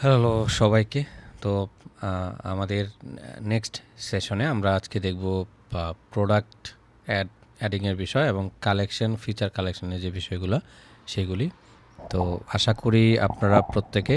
Hello সবাইকে। তো আমাদের নেক্সট সেশনে আমরা আজকে দেখব প্রোডাক্ট অ্যাডিংয়ের বিষয় এবং কালেকশন ফিচার কালেকশনের যে বিষয়গুলো সেগুলি। তো আশা করি আপনারা প্রত্যেকে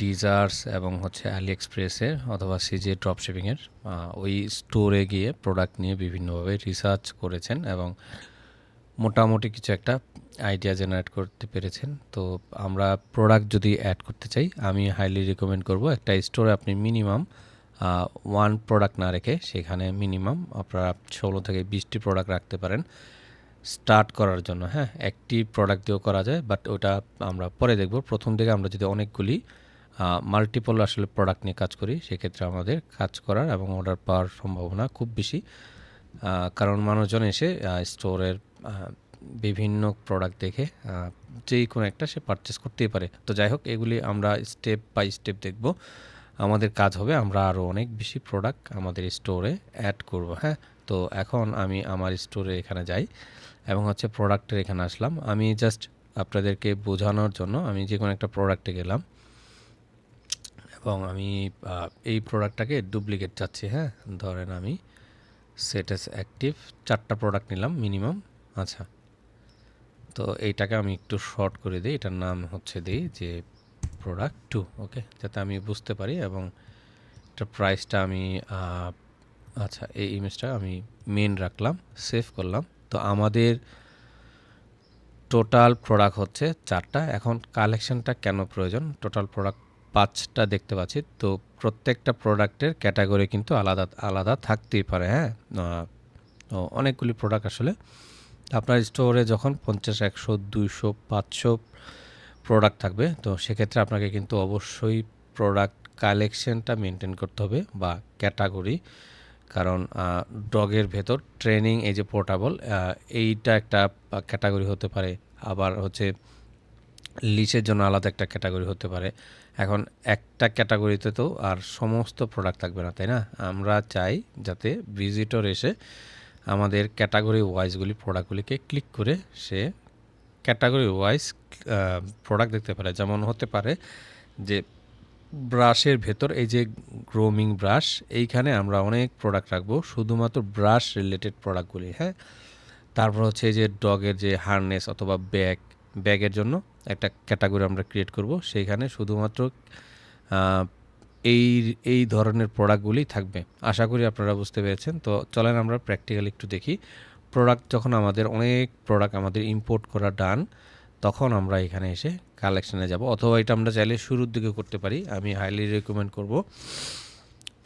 ডিজার্স এবং হচ্ছে আলি এক্সপ্রেসের অথবা সিজে ড্রপশিপিংয়ের ওই স্টোরে গিয়ে প্রোডাক্ট নিয়ে বিভিন্নভাবে রিসার্চ করেছেন এবং মোটামুটি কিছু একটা আইডিয়া জেনারেট করতে পেরেছেন। তো আমরা প্রোডাক্ট যদি অ্যাড করতে চাই, আমি হাইলি রিকমেন্ড করব একটা স্টোরে আপনি মিনিমাম ওয়ান প্রোডাক্ট না রেখে সেখানে মিনিমাম আপনারা 16 থেকে 20টি প্রোডাক্ট রাখতে পারেন স্টার্ট করার জন্য। হ্যাঁ, একটি প্রোডাক্ট দিয়েও করা যায়, বাট ওটা আমরা পরে দেখব। প্রথম দিকে আমরা যদি অনেকগুলি মাল্টিপল আসলে প্রোডাক্ট নিয়ে কাজ করি, সেক্ষেত্রে আমাদের কাজ করার এবং অর্ডার পাওয়ার সম্ভাবনা খুব বেশি। কারণ মানুষজন এসে স্টোরের বিভিন্ন প্রোডাক্ট দেখে যেই কোনো একটা সে পারচেস করতেই পারে। তো যাই হোক, এগুলি আমরা স্টেপ বাই স্টেপ দেখব। আমাদের কাজ হবে আমরা আরও অনেক বেশি প্রোডাক্ট আমাদের স্টোরে অ্যাড করব। হ্যাঁ, তো এখন আমি আমার স্টোরে এখানে যাই এবং হচ্ছে প্রোডাক্টের এখানে আসলাম। আমি জাস্ট আপনাদেরকে বোঝানোর জন্য আমি যে কোনো একটা প্রোডাক্টে গেলাম এবং আমি এই প্রোডাক্টটাকে ডুপ্লিকেট চাচ্ছি। হ্যাঁ, ধরেন আমি সেট এস অ্যাক্টিভ 4টা প্রোডাক্ট নিলাম মিনিমাম। আচ্ছা, তো এইটাকে আমি একটু শর্ট করে দিই, এটার নাম হচ্ছে দিই যে প্রোডাক্ট 2। ওকে, যাতে আমি বুঝতে পারি এবং এটার প্রাইসটা আমি আচ্ছা, এই ইমেজটা আমি মেন রাখলাম, সেভ করলাম। তো আমাদের টোটাল প্রোডাক্ট হচ্ছে 4টা। এখন কালেকশনটা কেন প্রয়োজন? টোটাল প্রোডাক্ট 5টা দেখতে পাচ্ছি। তো প্রত্যেকটা প্রোডাক্টের ক্যাটাগরি কিন্তু আলাদা আলাদা থাকতেই পারে। হ্যাঁ, অনেকগুলি প্রোডাক্ট আসলে আপনার স্টোরে যখন 50, 100, 200, 500 প্রোডাক্ট থাকবে, তো সেক্ষেত্রে আপনাকে কিন্তু অবশ্যই প্রোডাক্ট কালেকশনটা মেনটেন করতে হবে বা ক্যাটাগরি। কারণ ডগের ভেতর ট্রেনিং, এই যে পোর্টাবল, এইটা একটা ক্যাটাগরি হতে পারে। আবার হচ্ছে লিচের জন্য আলাদা একটা ক্যাটাগরি হতে পারে। এখন একটা ক্যাটাগরিতে তো আর সমস্ত প্রোডাক্ট থাকবে না, তাই না? আমরা চাই যাতে ভিজিটর এসে আমাদের ক্যাটাগরি ওয়াইজগুলি প্রোডাক্টগুলিকে ক্লিক করে সে ক্যাটাগরি ওয়াইজ প্রোডাক্ট দেখতে পারে। যেমন হতে পারে যে ব্রাশের ভেতর এই যে গ্রোমিং ব্রাশ, এইখানে আমরা অনেক প্রোডাক্ট রাখবো শুধুমাত্র ব্রাশ রিলেটেড প্রোডাক্টগুলি। হ্যাঁ, তারপর হচ্ছে যে ডগের যে হারনেস অথবা ব্যাগের জন্য একটা ক্যাটাগরি আমরা ক্রিয়েট করব, সেইখানে শুধুমাত্র এই এই ধরনের প্রোডাক্টগুলি থাকবে। আশা করি আপনারা বুঝতে পেরেছেন। তো চলেন আমরা প্র্যাকটিক্যালি একটু দেখি। প্রোডাক্ট যখন আমাদের অনেক প্রোডাক্ট আমাদের ইম্পোর্ট করা ডান, তখন আমরা এখানে এসে কালেকশনে যাব, অথবা এটা আমরা চাইলে শুরুর দিকে করতে পারি। আমি হাইলি রেকমেন্ড করব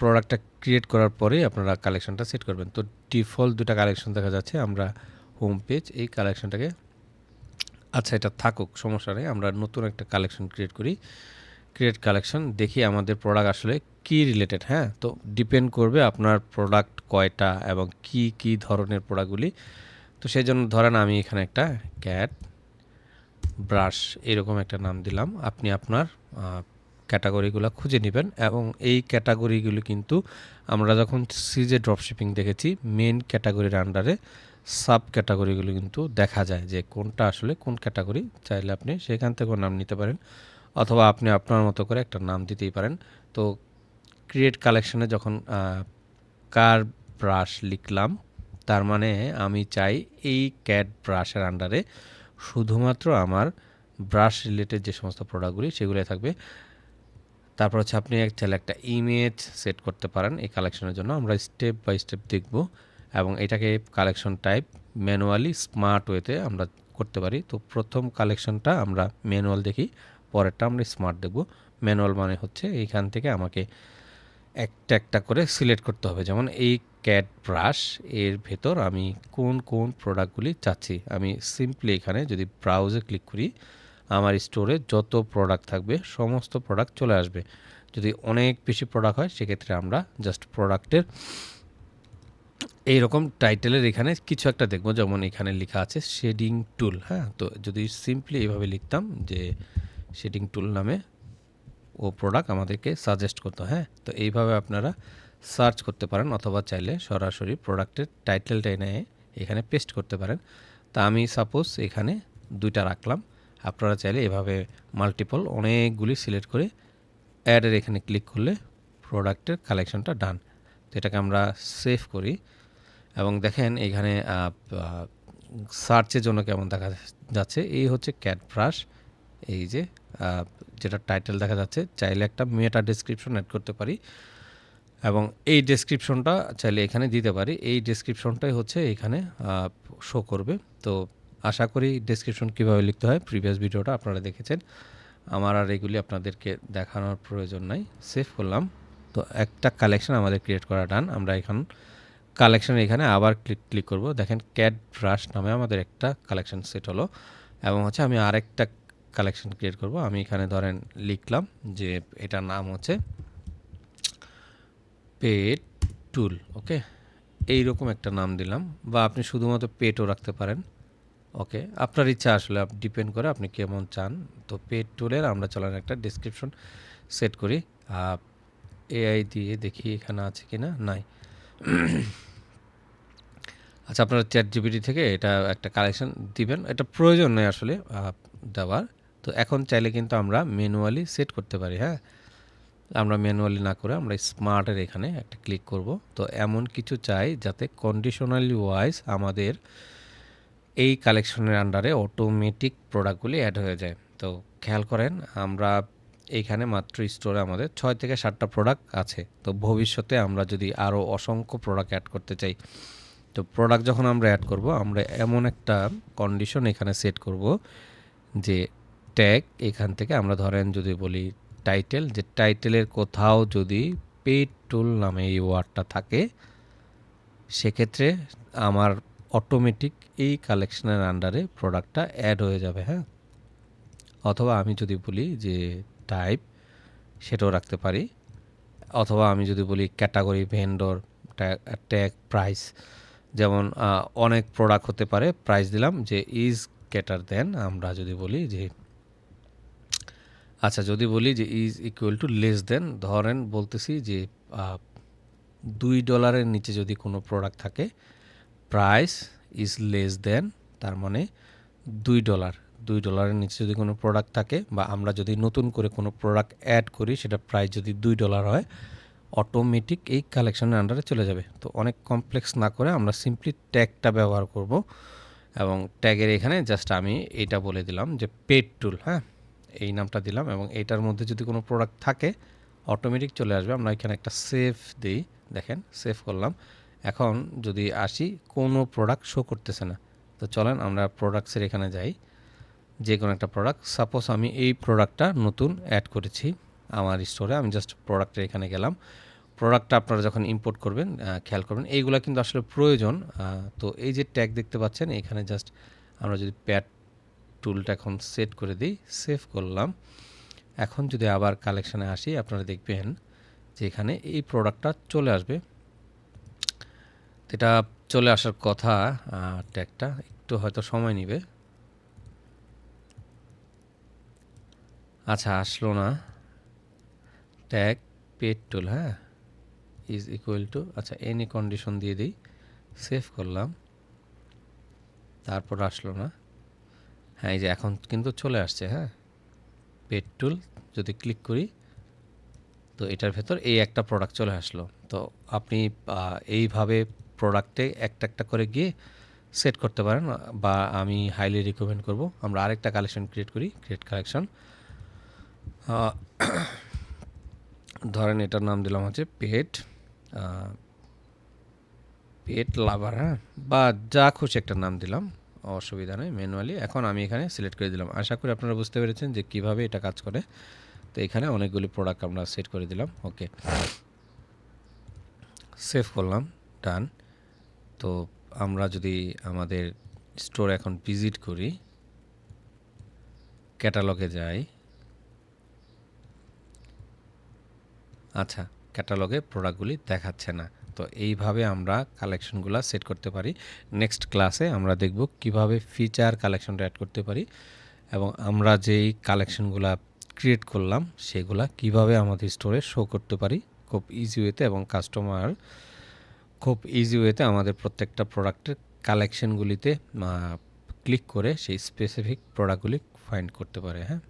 প্রোডাক্টটা ক্রিয়েট করার পরে আপনারা কালেকশনটা সেট করবেন। তো ডিফল্ট দুটা কালেকশন দেখা যাচ্ছে। আমরা হোম পেজ, এই কালেকশনটাকে, আচ্ছা এটা থাকুক, সমস্যা নেই। আমরা নতুন একটা কালেকশন ক্রিয়েট করি। ক্রিয়েট কালেকশন, দেখি আমাদের প্রোডাক্ট আসলে কি রিলেটেড। হ্যাঁ, তো ডিপেন্ড করবে আপনার প্রোডাক্ট কয়টা এবং কি কি ধরনের প্রোডাক্টগুলি। তো সেই জন্য ধরেন আমি এখানে একটা ক্যাট ব্রাশ এরকম একটা নাম দিলাম। আপনি আপনার ক্যাটাগরিগুলো খুঁজে নেবেন এবং এই ক্যাটাগরিগুলো কিন্তু আমরা যখন সিজে ড্রপশিপিং দেখেছি, মেন ক্যাটাগরির আন্ডারে সাব ক্যাটাগরিগুলো কিন্তু দেখা যায় যে কোনটা আসলে কোন ক্যাটাগরি। চাইলে আপনি সেখান থেকেও নাম নিতে পারেন, অথবা আপনি আপনার মতো করে একটা নাম দিতেই পারেন। তো ক্রিয়েট কালেকশনে যখন কার ব্রাশ লিখলাম, তার মানে আমি চাই এই ক্যাট ব্রাশের আন্ডারে শুধুমাত্র আমার ব্রাশ রিলেটেড যে সমস্ত প্রোডাক্টগুলি সেগুলো থাকবে। তারপর হচ্ছে আপনি চাইলে একটা ইমেজ সেট করতে পারেন এই কালেকশনের জন্য। আমরা স্টেপ বাই স্টেপ দেখব এবং এটাকে কালেকশন টাইপ ম্যানুয়ালি স্মার্ট ওয়েতে আমরা করতে পারি। তো প্রথম কালেকশনটা আমরা ম্যানুয়াল দেখি, পরেরটা আমরা স্মার্ট দেখব। ম্যানুয়াল মানে হচ্ছে এইখান থেকে আমাকে একটা একটা করে সিলেক্ট করতে হবে। যেমন এই ক্যাট ব্রাশ এর ভেতর আমি কোন কোন প্রোডাক্টগুলি চাচ্ছি। আমি সিম্পলি এখানে যদি ব্রাউজে ক্লিক করি, আমার স্টোরে যত প্রোডাক্ট থাকবে সমস্ত প্রোডাক্ট চলে আসবে। যদি অনেক বেশি প্রোডাক্ট হয়, সেক্ষেত্রে আমরা জাস্ট প্রোডাক্টের এইরকম টাইটেলের এখানে কিছু একটা দেখব। যেমন এখানে লেখা আছে শেডিং টুল। হ্যাঁ, তো যদি সিম্পলি এইভাবে লিখতাম যে শেডিং টুল নামে ও প্রোডাক্ট আমাদেরকে সাজেস্ট করতো। হ্যাঁ, তো এইভাবে আপনারা সার্চ করতে পারেন, অথবা চাইলে সরাসরি প্রোডাক্টের টাইটেলটা এনে এখানে পেস্ট করতে পারেন। তা আমি সাপোজ এখানে 2টা রাখলাম আপনারা চাইলে এভাবে মাল্টিপল অনেকগুলি সিলেক্ট করে অ্যাডের এখানে ক্লিক করলে প্রোডাক্টের কালেকশনটা ডান। তো এটাকে আমরা সেভ করি এবং দেখেন এখানে সার্চের জন্য কেমন দেখা যাচ্ছে। এই হচ্ছে ক্যাট ব্রাশ, এই যে যেটা টাইটেল দেখা যাচ্ছে, চাইলে একটা মেটা ডেসক্রিপশন অ্যাড করতে পারি এবং এই ডেসক্রিপশনটা চাইলে এখানে দিতে পারি। এই ডেসক্রিপশনটাই হচ্ছে এখানে শো করবে। তো আশা করি ডেসক্রিপশন কীভাবে লিখতে হয় প্রিভিয়াস ভিডিওটা আপনারা দেখেছেন, আমার আর এগুলি আপনাদেরকে দেখানোর প্রয়োজন নাই। সেভ করলাম। তো একটা কালেকশন আমাদের ক্রিয়েট করা ডান। আমরা এখন কালেকশন এখানে আবার ক্লিক করব। দেখেন ক্যাট ব্রাশ নামে আমাদের একটা কালেকশন সেট হলো এবং হচ্ছে আমি আরেকটা কালেকশন ক্রিয়েট করব। আমি এখানে ধরেন লিখলাম যে এটার নাম হচ্ছে পেট টুল, ওকে, এইরকম একটা নাম দিলাম, বা আপনি শুধুমাত্র পেটও রাখতে পারেন, ওকে, আপনার ইচ্ছা আসলে ডিপেন্ড করে আপনি কেমন চান। তো পেট টুলের আমরা চলেন একটা ডেসক্রিপশন সেট করি। এআই দিয়ে দেখি এখানে আছে কি না, নাই। আচ্ছা, আপনারা চ্যাট জিপিটি থেকে এটা একটা কালেকশন দিবেন, এটা প্রয়োজন নেই আসলে দেওয়ার। তো এখন চাইলে কিন্তু আমরা ম্যানুয়ালি সেট করতে পারি। হ্যাঁ, আমরা ম্যানুয়ালি না করে আমরা স্মার্টের এখানে একটা ক্লিক করব। তো এমন কিছু চাই যাতে কন্ডিশনালি ওয়াইজ আমাদের এই কালেকশনের আন্ডারে অটোমেটিক প্রোডাক্টগুলি অ্যাড হয়ে যায়। তো খেয়াল করেন, আমরা এইখানে মাত্র স্টোরে আমাদের 6 থেকে 7টা প্রোডাক্ট আছে। তো ভবিষ্যতে আমরা যদি আরও অসংখ্য প্রোডাক্ট অ্যাড করতে চাই, তো প্রোডাক্ট যখন আমরা অ্যাড করব, আমরা এমন একটা কন্ডিশন এখানে সেট করব যে ট্যাগ এখান থেকে আমরা ধরেন যদি বলি টাইটেল, যে টাইটেলের কোথাও যদি পেড টুল নামে এই ওয়ার্ডটা থাকে, সেক্ষেত্রে আমার অটোমেটিক এই কালেকশনের আন্ডারে প্রোডাক্টটা অ্যাড হয়ে যাবে। হ্যাঁ, অথবা আমি যদি বলি যে টাইপ, সেটাও রাখতে পারি। অথবা আমি যদি বলি ক্যাটাগরি, ভেন্ডর, ট্যাগ, প্রাইস, যেমন অনেক প্রোডাক্ট হতে পারে, প্রাইস দিলাম যে ইজ গ্রেটার দেন, আমরা যদি বলি যে আচ্ছা যদি বলি যে is equal to less than, ধরেন বলতেছি যে $2 নিচে যদি কোনো প্রোডাক্ট থাকে, প্রাইস ইজ লেস দেন, তার মানে $2 নিচে যদি কোনো প্রোডাক্ট থাকে, বা আমরা যদি নতুন করে কোনো প্রোডাক্ট অ্যাড করি, সেটা প্রাইস যদি $2 হয়, অটোমেটিক এই কালেকশনের আন্ডারে চলে যাবে। তো অনেক কমপ্লেক্স না করে আমরা সিম্পলি ট্যাগটা ব্যবহার করব এবং ট্যাগের এখানে জাস্ট আমি এইটা বলে দিলাম যে পেড টুল, হ্যাঁ, এই নামটা দিলাম এবং এইটার মধ্যে যদি কোনো প্রোডাক্ট থাকে অটোমেটিক চলে আসবে। আমরা এখানে একটা সেভ দিই, দেখেন সেভ করলাম। এখন যদি আসি, কোনো প্রোডাক্ট শো করতেছে না। তো চলেন আমরা প্রোডাক্টসের এখানে যাই, যে কোনো একটা প্রোডাক্ট, সাপোজ আমি এই প্রোডাক্টটা নতুন অ্যাড করেছি আমার স্টোরে, আমি জাস্ট প্রোডাক্টের এখানে গেলাম। প্রোডাক্টটা আপনারা যখন ইম্পোর্ট করবেন খেয়াল করবেন এইগুলো কিন্তু আসলে প্রয়োজন। তো এই যে ট্যাগ দেখতে পাচ্ছেন এখানে, জাস্ট আমরা যদি প্যাড টুলটা এখন সেট করে দিই, সেভ করলাম। এখন যদি আবার কালেকশানে আসি, আপনারা দেখবেন যে এখানে এই প্রোডাক্টটা চলে আসবে। এটা চলে আসার কথা, ট্যাগটা একটু হয়তো সময় নেবে। আচ্ছা, আসলো না ট্যাগ পেড টুল, হ্যাঁ, ইজ ইকুয়াল টু, আচ্ছা এনি কন্ডিশন দিয়ে দিই, সেভ করলাম, তারপর আসলো না। হ্যাঁ, এই যে এখন কিন্তু চলে আসছে। হ্যাঁ, পেড টুল যদি ক্লিক করি, তো এটার ভেতর এই একটা প্রোডাক্ট চলে আসলো। তো আপনি এইভাবে প্রোডাক্টে একটা একটা করে গিয়ে সেট করতে পারেন, বা আমি হাইলি রিকমেন্ড করব আমরা আরেকটা কালেকশন ক্রিয়েট করি, ক্রিয়েট কালেকশন। ধরেন এটার নাম দিলাম হচ্ছে পেট লাভার, হ্যাঁ, বা যা খুশি একটা নাম দিলাম, অসুবিধা নেই, ম্যানুয়ালি। এখন আমি এখানে সিলেক্ট করে দিলাম। আশা করি আপনারা বুঝতে পেরেছেন যে কিভাবে এটা কাজ করে। তো এখানে অনেকগুলি প্রোডাক্ট আমরা সেট করে দিলাম, ওকে, সেভ করলাম, ডান। তো আমরা যদি আমাদের স্টোর এখন ভিজিট করি, ক্যাটালগে যাই, আচ্ছা ক্যাটালগে প্রোডাক্টগুলি দেখাচ্ছে না। তো এইভাবে আমরা কালেকশনগুলো সেট করতে পারি। নেক্সট ক্লাসে আমরা দেখব কিভাবে ফিচার কালেকশনটা অ্যাড করতে পারি এবং আমরা যেই কালেকশনগুলো ক্রিয়েট করলাম সেগুলা কিভাবে আমাদের স্টোরে শো করতে পারি খুব ইজি ওয়েতে, এবং কাস্টমার খুব ইজি ওয়েতে আমাদের প্রত্যেকটা প্রোডাক্টের কালেকশনগুলিতে ক্লিক করে সেই স্পেসিফিক প্রোডাক্টগুলি ফাইন্ড করতে পারে, হ্যাঁ?